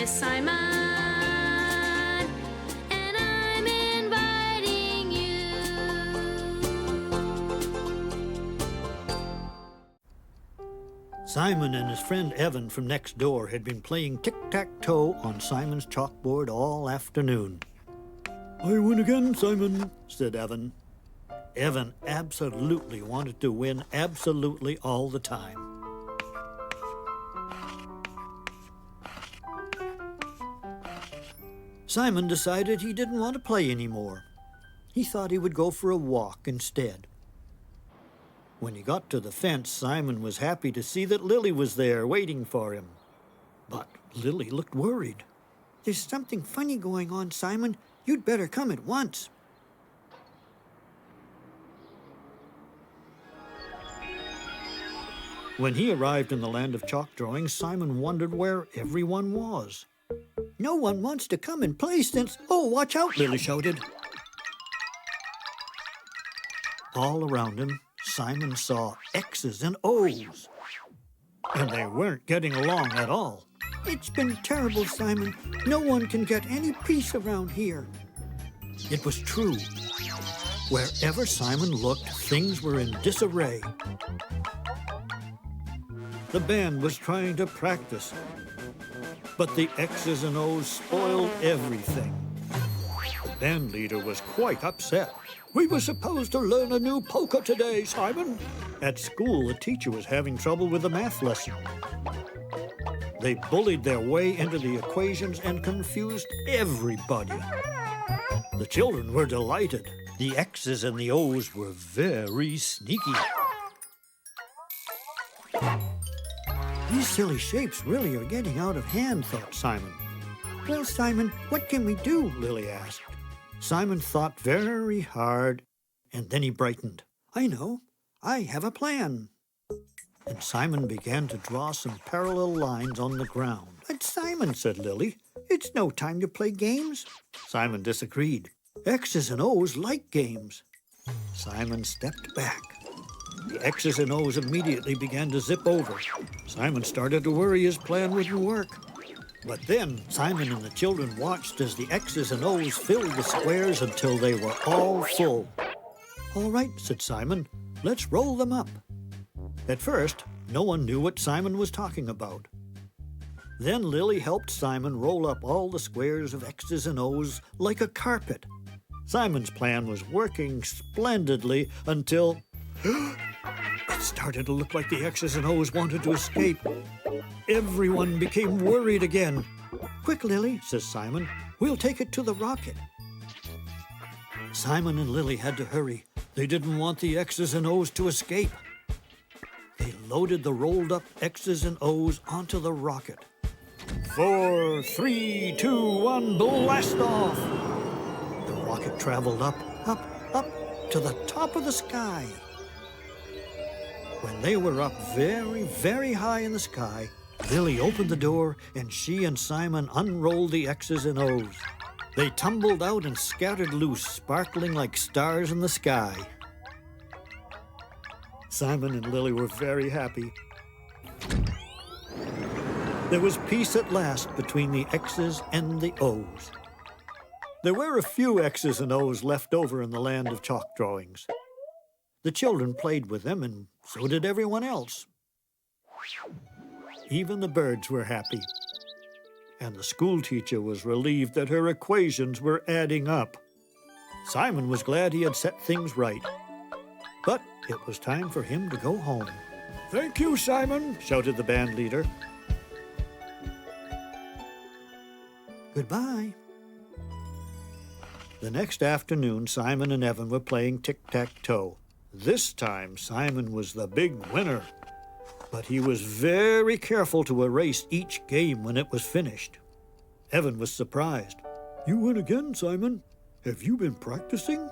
is Simon, and I'm inviting you. Simon and his friend Evan from next door had been playing Tic Tac Toe on Simon's chalkboard all afternoon. "I win again, Simon," said Evan. Evan absolutely wanted to win absolutely all the time. Simon decided he didn't want to play anymore. He thought he would go for a walk instead. When he got to the fence, Simon was happy to see that Lily was there waiting for him. But Lily looked worried. "There's something funny going on, Simon. You'd better come at once." When he arrived in the land of chalk drawings, Simon wondered where everyone was. "No one wants to come and play since—" "Oh, watch out!" Lily shouted. All around him, Simon saw X's and O's, and they weren't getting along at all. "It's been terrible, Simon. No one can get any peace around here." It was true. Wherever Simon looked, things were in disarray. The band was trying to practice, but the X's and O's spoiled everything. The band leader was quite upset. "We were supposed to learn a new polka today, Simon." At school, the teacher was having trouble with the math lesson. They bullied their way into the equations and confused everybody. The children were delighted. The X's and the O's were very sneaky. "These silly shapes really are getting out of hand," thought Simon. "Well, Simon, what can we do?" Lily asked. Simon thought very hard, and then he brightened. "I know. I have a plan." And Simon began to draw some parallel lines on the ground. "But Simon," said Lily, "it's no time to play games." Simon disagreed. "X's and O's like games." Simon stepped back. The X's and O's immediately began to zip over. Simon started to worry his plan wouldn't work. But then Simon and the children watched as the X's and O's filled the squares until they were all full. "All right," said Simon, "let's roll them up." At first, no one knew what Simon was talking about. Then Lily helped Simon roll up all the squares of X's and O's like a carpet. Simon's plan was working splendidly until it started to look like the X's and O's wanted to escape. Everyone became worried again. "Quick, Lily," says Simon. "We'll take it to the rocket." Simon and Lily had to hurry. They didn't want the X's and O's to escape. They loaded the rolled-up X's and O's onto the rocket. 4, 3, 2, 1, blast off! The rocket traveled up, up, up to the top of the sky. When they were up very, very high in the sky, Lily opened the door and she and Simon unrolled the X's and O's. They tumbled out and scattered loose, sparkling like stars in the sky. Simon and Lily were very happy. There was peace at last between the X's and the O's. There were a few X's and O's left over in the land of chalk drawings. The children played with them, and so did everyone else. Even the birds were happy. And the school teacher was relieved that her equations were adding up. Simon was glad he had set things right. But it was time for him to go home. "Thank you, Simon," shouted the band leader. "Goodbye." The next afternoon, Simon and Evan were playing tic-tac-toe. This time, Simon was the big winner. But he was very careful to erase each game when it was finished. Evan was surprised. "You win again, Simon. Have you been practicing?"